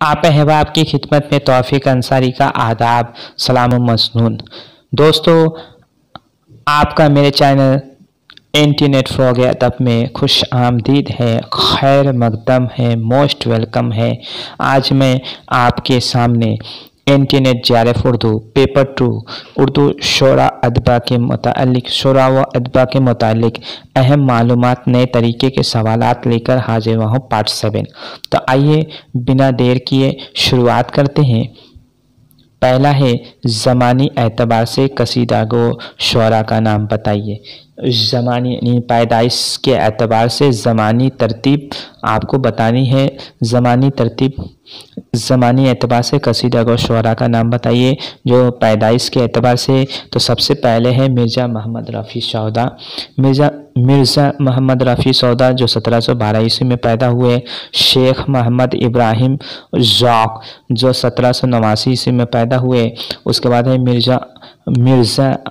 आप अहबाब की खिदमत में तौफीक अंसारी का आदाब, सलाम मसनून। दोस्तों, आपका मेरे चैनल इंटरनेट फ़रोग़ अदब में खुश आमदीद है, खैर मकदम है, मोस्ट वेलकम है। आज मैं आपके सामने internet JRF Urdu paper 2 Urdu शोरा अदबा के मुतालिक शोरा व अदबा के मुतालिक अहम मालूमात नए तरीके के सवालात लेकर हाजिर हुआ हूँ पार्ट 7। तो आइए बिना देर किए शुरुआत करते हैं। पहला है, ज़मानी एतबार से कसीदा गो शोरा का नाम बताइए। ज़मानी यानी पैदाइश के एतबार से ज़मानी तरतीब आपको बतानी है। ज़मानी तरतीब ज़मानी एतबार से कसीदा गो शोरा का नाम बताइए। जो पैदाइश के एतबार से तो सबसे पहले है मिर्ज़ा मोहम्मद रफ़ी सौदा। मिर्ज़ा मोहम्मद रफ़ी सौदा जो 1712 ईस्वी में पैदा हुए। शेख मोहम्मद इब्राहिम ज़ौक़ जो 1789 ईस्वी में पैदा हुए। उसके बाद है मिर्ज़ा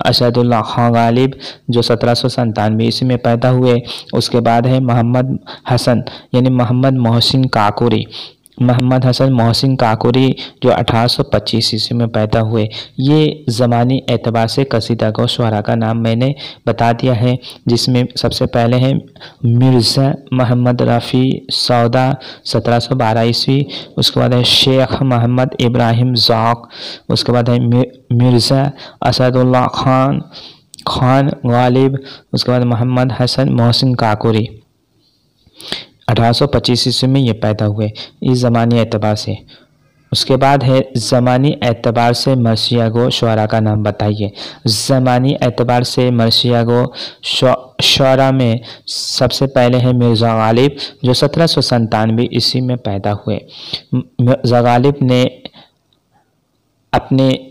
असदुल्ला खां गालिब जो 1797 ईस्वी में पैदा हुए। उसके बाद है मोहम्मद हसन यानी मोहम्मद मोहसिन काकोरी। मोहम्मद हसन मोहसिन काकोरी जो 1825 ईस्वी में पैदा हुए। ये ज़मानी एतबार से कसीदा गो शुअरा का नाम मैंने बता दिया है, जिसमें सबसे पहले है मिर्ज़ा मोहम्मद रफ़ी सौदा 1712 ईस्वी। उसके बाद है शेख मोहम्मद इब्राहिम ज़ौक़। उसके बाद है मिर्ज़ा असदुल्ला खान गालिब। उसके बाद मोहम्मद हसन मोहसिन काकोरी 1825 ईस्वी में ये पैदा हुए इस ज़मानी एतबार से। उसके बाद है ज़मानी एतबार से मरसिया गो शुअरा का नाम बताइए। ज़मानी एतबार से मरसिया गो शुअरा में सबसे पहले है मिर्ज़ा गालिब जो 1797 ईस्वी में पैदा हुए। मिर्ज़ा गालिब ने अपने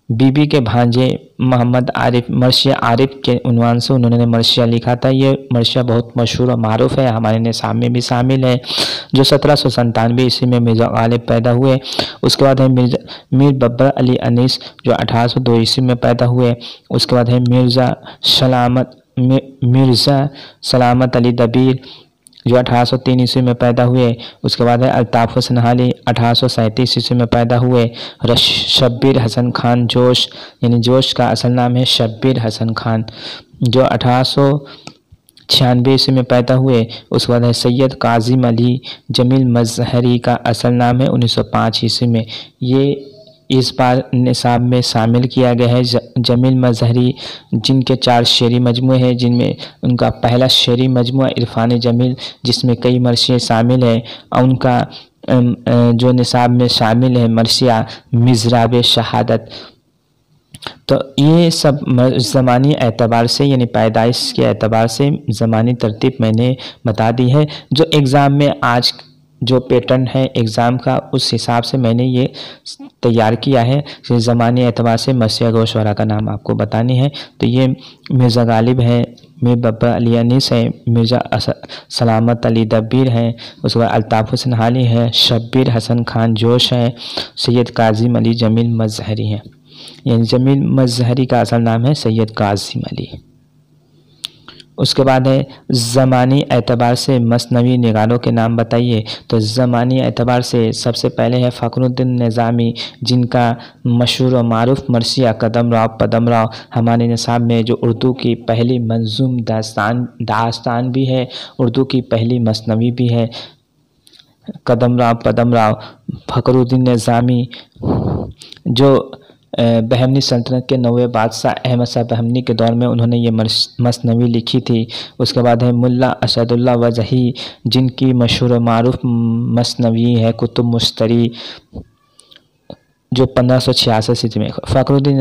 बीबी के भांजे मोहम्मद आरिफ मरसिया आरिफ के उन्वान से उन्होंने मरसिया लिखा था। ये मरसिया बहुत मशहूर और मारूफ है, हमारे निसाब में भी शामिल है। जो 1797 ईस्वी में मिर्ज़ा गालिब पैदा हुए। उसके बाद है मीर बब्बर अली अनीस जो 1802 ईस्वी में पैदा हुए। उसके बाद है मिर्ज़ा सलामत अली दबीर जो 1803 ईस्वी में पैदा हुए। उसके बाद है अल्ताफ़ हुसैन हाली 1837 ईस्वी में पैदा हुए। शब्बीर हसन खान जोश यानी जोश का असल नाम है शब्बीर हसन खान जो 1896 ईस्वी में पैदा हुए। उसके बाद है सैयद काजिम अली जमील मज़हरी का असल नाम है 1905 ईस्वी में। ये इस बार निसाब में शामिल किया गया है। जमील मज़हरी जिनके 4 शेरी मजमूए हैं, जिनमें उनका पहला शेरी मजमूआ इरफान जमील जिसमें कई मरसिए शामिल हैं, और उनका जो निसाब में शामिल है मरसिया मिज़राब शहादत। तो ये सब ज़मानी एतबार से यानी पैदाइश के एतबार से ज़मानी तरतीब मैंने बता दी है। जो एग्ज़ाम में आज जो पैटर्न है एग्ज़ाम का, उस हिसाब से मैंने ये तैयार किया है। ज़मानी एतबार से मरसिया गो शुअरा का नाम आपको बतानी है। तो ये मिर्ज़ा गालिब है, मीर बब्बर अली अनीस है, मिर्ज़ा सलामत अली दबीर है। उसके बाद अल्ताफ़ हुसैन हाली है, शब्बीर हसन खान जोश है, सैयद काजिम अली जमील मज़हरी है। यानी जमील मज़हरी का असल नाम है सैयद काजिम अली। उसके बाद है ज़मानी एतबार से मसनवी निगारों के नाम बताइए। तो ज़मानी एतबार से सबसे पहले है फ़खरुद्दीन निज़ामी जिनका मशहूर और मारूफ मरसिया कदम राव पदम राव हमारे निसाब में जो उर्दू की पहली मंजूम दास्तान भी है, उर्दू की पहली मसनवी भी है। कदम राव पदम राव फ़खरुद्दीन निज़ामी जो बहमनी सल्तनत के 9वें बादशाह अहमद शाह बहमनी के दौर में उन्होंने ये मसनवी लिखी थी। उसके बाद है मुल्ला असदुल्ला वजही जिनकी मशहूर मारूफ मसनवी है कुतुब मुश्तरी जो 1586 ईस्वी में। फ़खरुद्दीन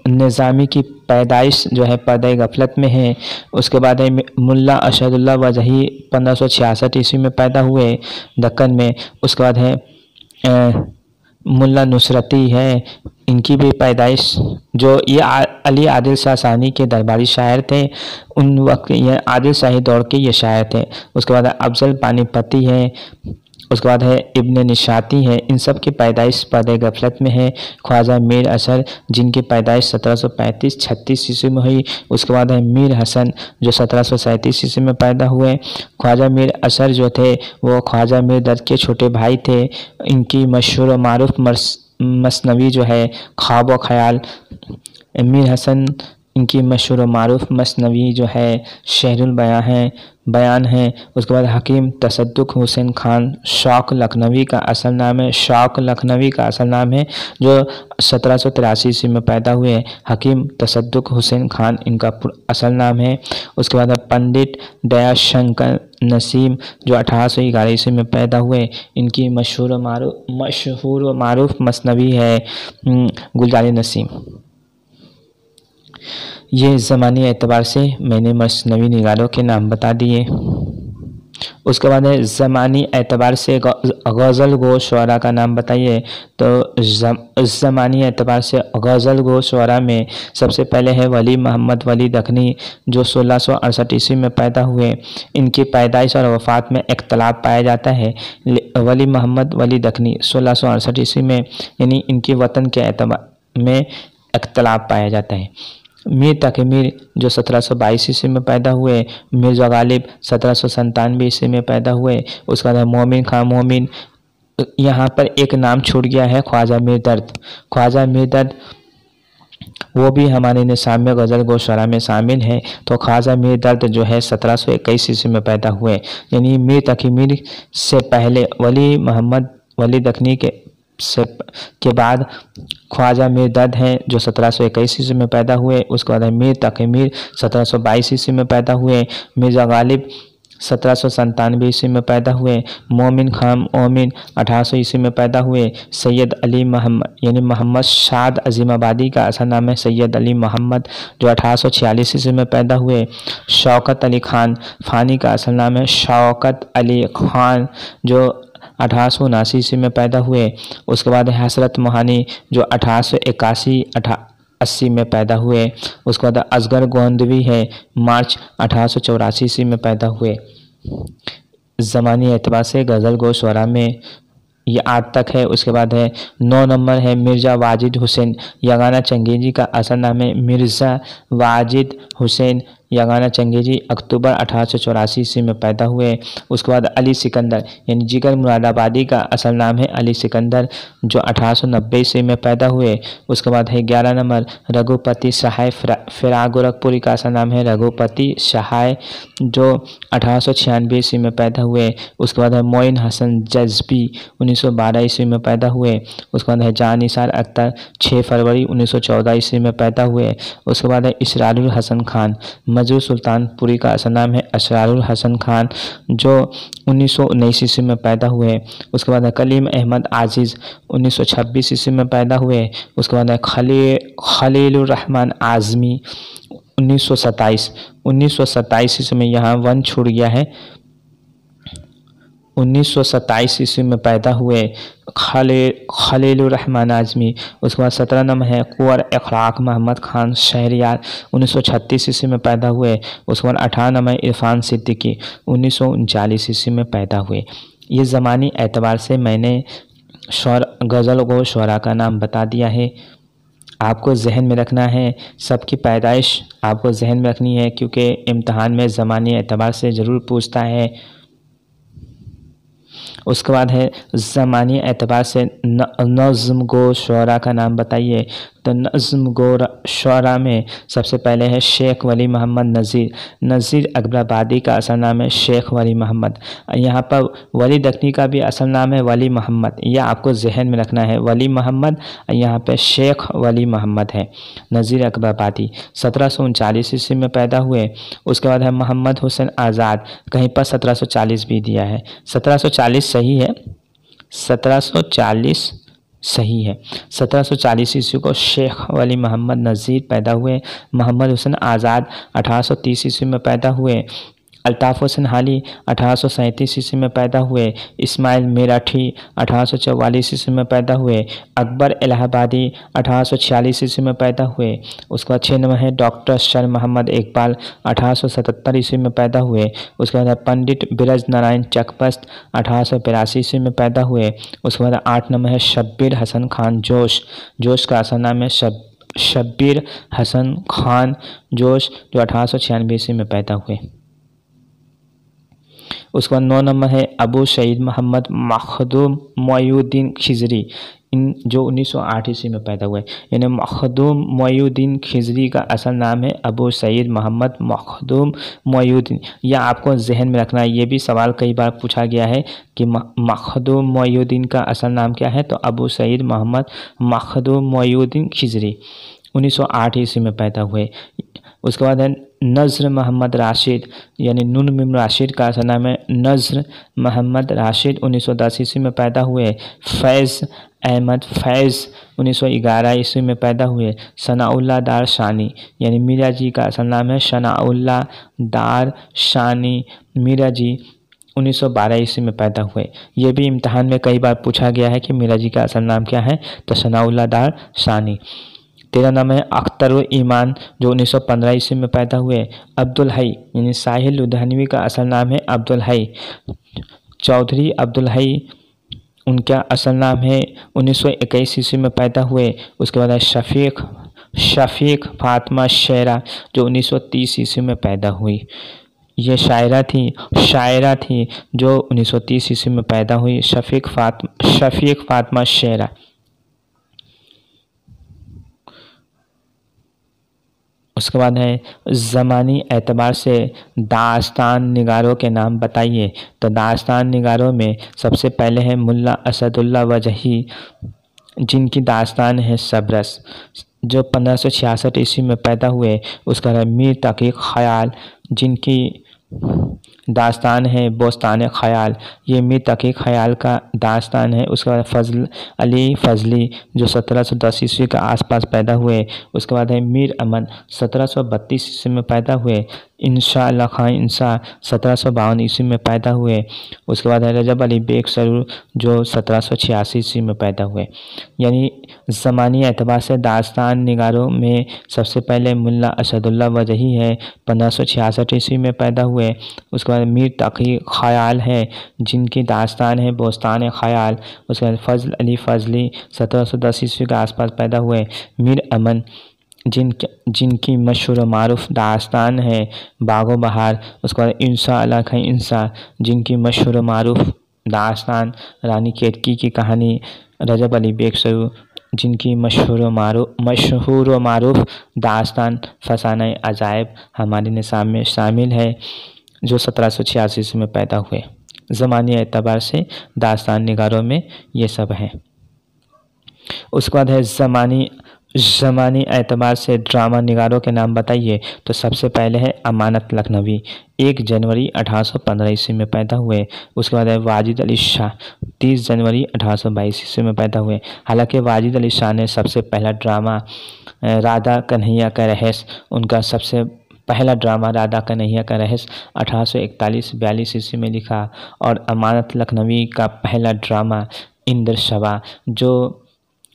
निज़ामी की पैदाइश जो है पर्दे गफलत में है। उसके बाद है मुल्ला असदुल्ला वजही 1566 ईस्वी में पैदा हुए दक्कन में। उसके बाद है मुल्ला नुसरती है, इनकी भी पैदाइश जो ये अली आदिल शाह सानी के दरबारी शायर थे, उन वक्त ये आदिल शाही दौर के ये शायर थे। उसके बाद अफजल पानीपती है, उसके बाद है इब्न निशाती है, इन सब की पैदाइश पर्दे गफलत में है। ख्वाजा मीर असर जिनकी पैदाइश 1735-36 ईस्वी में हुई। उसके बाद है मीर हसन जो 1737 ईस्वी में पैदा हुए। ख्वाजा मीर असर जो थे वो ख्वाजा मीर दर्द के छोटे भाई थे। इनकी मशहूर और मारूफ मसनवी जो है ख्वाब व ख्याल। मीर हसन इनकी मशहूर और मारूफ मसनवी जो है शहरुल बयान है। उसके बाद हकीम तसद्दुक हुसैन खान शौक लखनवी का असल नाम है, शौक लखनवी का असल नाम है, जो 1783 ईस्वी में पैदा हुए। हकीम तसद्दुक हुसैन खान इनका असल नाम है। उसके बाद पंडित दयाशंकर नसीम जो 1811 ईस्वी में पैदा हुए। इनकी मशहूर व मारूफ मसनवी है गुलजारी नसीम। ये ज़मानी एतबार से मैंने मसनवी निगारों के नाम बता दिए। उसके बाद है ज़मानी एतबार से गज़ल गो शुअरा का नाम बताइए। तो ज़मानी एतबार से गज़ल गो शुअरा में सबसे पहले है वली मोहम्मद वली दखनी जो 1668 ईस्वी में पैदा हुए। इनकी पैदाइश और वफ़ात में इख्तलाफ पाया जाता है। वली मोहम्मद वली दखनी 1668 ईस्वी में, यानी इनकी वतन के एतबार में इख्तलाफ पाया जाता है। मीर तकी मीर जो 1722 ईस्वी में पैदा हुए। मिर्ज़ा गालिब 1797 ईस्वी में पैदा हुए। उसका नाम मोमिन खां मोमिन। यहाँ पर एक नाम छूट गया है ख्वाजा मीर दर्द। ख्वाजा मीर दर्द वो भी हमारे निसाब में गज़ल गो शुअरा में शामिल है। तो ख्वाजा मीर दर्द जो है 1721 ईस्वी में पैदा हुए, यानी मीर तकी मीर से पहले वली मोहम्मद वली दखनी के बाद ख्वाजा मीर दर्द हैं जो 1721 ईस्वी में पैदा हुए। उसके बाद मीर तकी मीर 1722 ईस्वी में पैदा हुए। मिर्ज़ा गालिब 1797 ईस्वी में पैदा हुए। मोमिन खान मोमिन 1800 ईस्वी में पैदा हुए। सैयद अली मोहम्मद यानी मोहम्मद शाद अजीमाबादी का असल नाम है सैयद अली मोहम्मद जो 1846 ईस्वी में पैदा हुए। शौकत अली खान फ़ानी का असल नाम है शौकत अली खान जो 1879 ईस्वी में पैदा हुए। उसके बाद हसरत मोहानी जो 1881-80 में पैदा हुए। उसके बाद असगर गोंदवी है मार्च 1884 ईस्वी में पैदा हुए। ज़मानी एतबार से गज़ल गो शुअरा में ये आज तक है। उसके बाद है 9 नंबर है मिर्ज़ा वाजिद हुसैन यगाना चंगेजी का असल नाम है मिर्ज़ा वाजिद हुसैन यगाना चंगेजी अक्टूबर 1884 ईस्वी में पैदा हुए। उसके बाद अली सिकंदर यानी जिगर मुरादाबादी का असल नाम है अली सिकंदर जो 1890 ईस्वी में पैदा हुए। उसके बाद है 11 नंबर रघुपति सहाय फिराग गोरखपुरी का असल नाम है रघुपति सहाय जो 1896 ईस्वी में पैदा हुए। उसके बाद है मोइन हसन जज़बी 1912 ईस्वी में पैदा हुए। उसके बाद है जान निसार अख्तर 6 फरवरी 1914 ईस्वी में पैदा हुए। उसके बाद है इसरारुल हसन खान मजरू सुल्तानपुरी का असल नाम है असरारुल हसन खान जो 1919 ईस्वी में पैदा हुए। उसके बाद है कलीम अहमद आज़ीज़ 1926 ईस्वी में पैदा हुए। उसके बाद है खलीलुर रहमान आज़मी 1927 ईस्वी में यहाँ वन छूट गया है 1927 ईस्वी में पैदा हुए खलीलुर रहमान आज़मी। उसके बाद 17 नंबर है कुंवर इखलाक मोहम्मद खान शहरियार 1936 ईस्वी में पैदा हुए। उसके बाद 18 नंबर इरफान सिद्दीकी 1939 ईस्वी में पैदा हुए। ये ज़मानी एतबार से मैंने गज़ल गो शुअरा का नाम बता दिया है। आपको जहन में रखना है, सबकी पैदाइश आपको जहन में रखनी है क्योंकि इम्तहान में ज़मानी एतबार से ज़रूर पूछता है। उसके बाद है ज़मानी एतबार से नज़्म गो शुअरा का नाम बताइए। तो नज़्म गो शुअरा में सबसे पहले है शेख वली मोहम्मद नज़ीर अकबराबादी का असल नाम है शेख वली मोहम्मद। यहाँ पर वली दखनी का भी असल नाम है वली मोहम्मद, यह आपको जहन में रखना है वली मोहम्मद। यहाँ पे शेख वली मोहम्मद है नज़ीर अकबराबादी 1739 ईस्वी में पैदा हुए। उसके बाद है मोहम्मद हुसैन आज़ाद, कहीं पर 1740 भी दिया है, 1740 सही है, 1740 सही है। 1740 ईस्वी को शेख वली मोहम्मद नज़ीर पैदा हुए। मोहम्मद हुसैन आज़ाद 1830 ईस्वी में पैदा हुए। अल्ताफ़ हुसैन हाली 1837 ईस्वी में पैदा हुए। इस्माइल मेरठी 1844 ईस्वी में पैदा हुए। अकबर इलाहाबादी 1846 ईस्वी में पैदा हुए। उसके बाद 6 नंबर है डॉक्टर सर मोहम्मद इकबाल 1877 ईस्वी में पैदा हुए। उसके बाद पंडित बिरज नारायण चकबस्त 1882 ईस्वी में पैदा हुए। उसके बाद 8 नंबर है शब्बीर हसन खान जोश। जोश का असल नाम है शब्बीर हसन खान जोश, जो 1896 ईस्वी में पैदा हुए। उसके बाद 9 नंबर है अबू सईद मोहम्मद मखदूम मोइनुद्दीन खिजरी, इन जो 1908 ईस्वी में पैदा हुए। यानी मखदूम मोइनुद्दीन खिजरी का असल नाम है अबू सईद मोहम्मद मखदूम मोइनुद्दीन। यह आपको जहन में रखना है, ये भी सवाल कई बार पूछा गया है कि मखदूम मोइनुद्दीन का असल नाम क्या है, तो अबू सईद मोहम्मद मखदूम मोइनुद्दीन खिजरी 1908 ईस्वी में पैदा हुए। उसके बाद है नज़्र मोहम्मद राशिद, यानी नून मीम राशिद का असल नाम है नज़्र मोहम्मद राशिद 1910 ईस्वी में पैदा हुए। फैज़ अहमद फैज़ 1911 ईस्वी में पैदा हुए। सनाउल्लाह दार शानी, यानी मीरा जी का असल नाम है सनाउल्लाह दार शानी मीरा जी 1912 ईस्वी में पैदा हुए। ये भी इम्तहान में कई बार पूछा गया है कि मीरा जी का असल नाम क्या है, तो सनाउल्लाह दार शानी। 13 नाम है अख्तर ईमान, जो 1915 ईस्वी में पैदा हुए। अब्दुल हई, यानी साहिल लुधियानवी का असल नाम है अब्दुल हई चौधरी अब्दुल हई, उनका असल नाम है 1921 ईस्वी में पैदा हुए। उसके बाद है शफीक फातिमा शेरा, जो 1930 ईस्वी में पैदा हुई। ये शायरा थी जो 1930 ईस्वी में पैदा हुई, शफीक फातिमा शेरा। उसके बाद है ज़मानी एतबार से दास्तान निगारों के नाम बताइए, तो दास्तान निगारों में सबसे पहले है मुल्ला असदुल्ला वजही, जिनकी दास्तान है सबरस, जो 1566 ईस्वी में पैदा हुए। उसका है मीर तकी ख़याल, जिनकी दास्तान है बोस्तान ख़याल, ये मीर तकी ख़याल का दास्तान है। उसके बाद फजल अली फजली, जो 1710 ईस्वी के आसपास पैदा हुए। उसके बाद है मीर अमन 1732 ईस्वी में पैदा हुए। इंशा अल्लाह खान इंसा 1752 ईस्वी में पैदा हुए। उसके बाद है रजब अली बेग सरूर, जो 1786 ईस्वी में पैदा हुए। यानी ज़मानी एतबार से दास्तान निगारों में सबसे पहले मुल्ला असदुल्ला वजही है, 1566 ईस्वी में पैदा हुए। उसके बाद मीर तकी ख़याल है, जिनकी दास्तान है बोस्तान ख़याल। उसके बाद फजल अली फजली 1710 ईस्वी के आसपास पैदा हुए। मीर अमन, जिनकी मशहूर मारूफ दास्तान है बागो बहार। उसके बाद इंसा अल्लाह खां इंसा, जिनकी मशहूर मारूफ दास्तान रानी केतकी की कहानी। रजब अली बेग सरूर, जिनकी मशहूर मारूफ दास्तान फसाना अजायब हमारे निसाब में शामिल है, जो 1786 ईस्वी में पैदा हुए। ज़मानी एतबार से दास्तान निगारों में ये सब हैं। उसके बाद है ज़मानी एतबार से ड्रामा निगारों के नाम बताइए, तो सबसे पहले है अमानत लखनवी, 1 जनवरी 1815 ईस्वी में पैदा हुए। उसके बाद है वाजिद अली शाह, 30 जनवरी 1822 ईस्वी में पैदा हुए। हालांकि वाजिद अली शाह ने सबसे पहला ड्रामा राधा कन्हैया का रहस्य, उनका सबसे पहला ड्रामा राधा कन्हैया का रहस्य 1841-42 ईस्वी में लिखा। और अमानत लखनवी का पहला ड्रामा इंद्र शवा, जो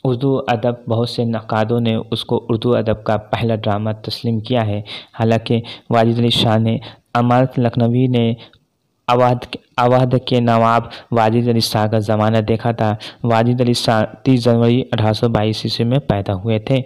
उर्दू अदब बहुत से नक़ादों ने उसको उर्दू अदब का पहला ड्रामा तस्लीम किया है। हालांकि वाजिद अली शाह ने अमानत लखनवी ने अवध के नवाब वाजिद अली शाह का ज़माना देखा था। वाजिद अली शाह 30 जनवरी 1822 ईस्वी में पैदा हुए थे।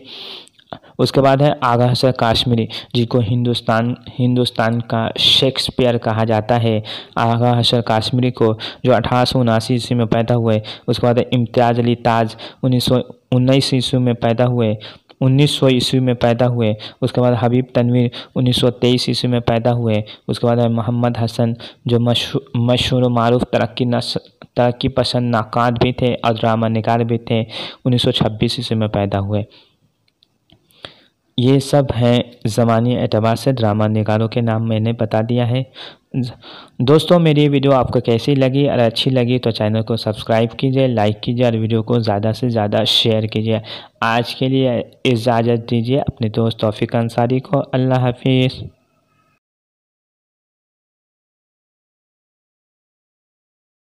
उसके बाद है आगा हसन काश्मीरी, जिनको हिंदुस्तान का शेक्सपियर कहा जाता है। आगा हसन काश्मीरी को, जो 1879 ईस्वी में पैदा हुए। उसके बाद है इम्तियाज़ अली ताज, 1919 ईस्वी में पैदा हुए। 1900 ईस्वी में पैदा हुए। उसके बाद हबीब तनवीर 1923 ईस्वी में पैदा हुए। उसके बाद है मोहम्मद हसन, जो मशहूर मारूफ तरक्की पसंद नाकाद भी थे और ड्रामा निगार भी थे, 1926 ईस्वी में पैदा हुए। ये सब हैं ज़मानी एतबार से ड्रामा निगारों के नाम मैंने बता दिया है। दोस्तों, मेरी वीडियो आपको कैसी लगी? अगर अच्छी लगी तो चैनल को सब्सक्राइब कीजिए, लाइक कीजिए और वीडियो को ज़्यादा से ज़्यादा शेयर कीजिए। आज के लिए इजाज़त दीजिए अपने दोस्त तौफीक अंसारी को। अल्लाह हाफिज़।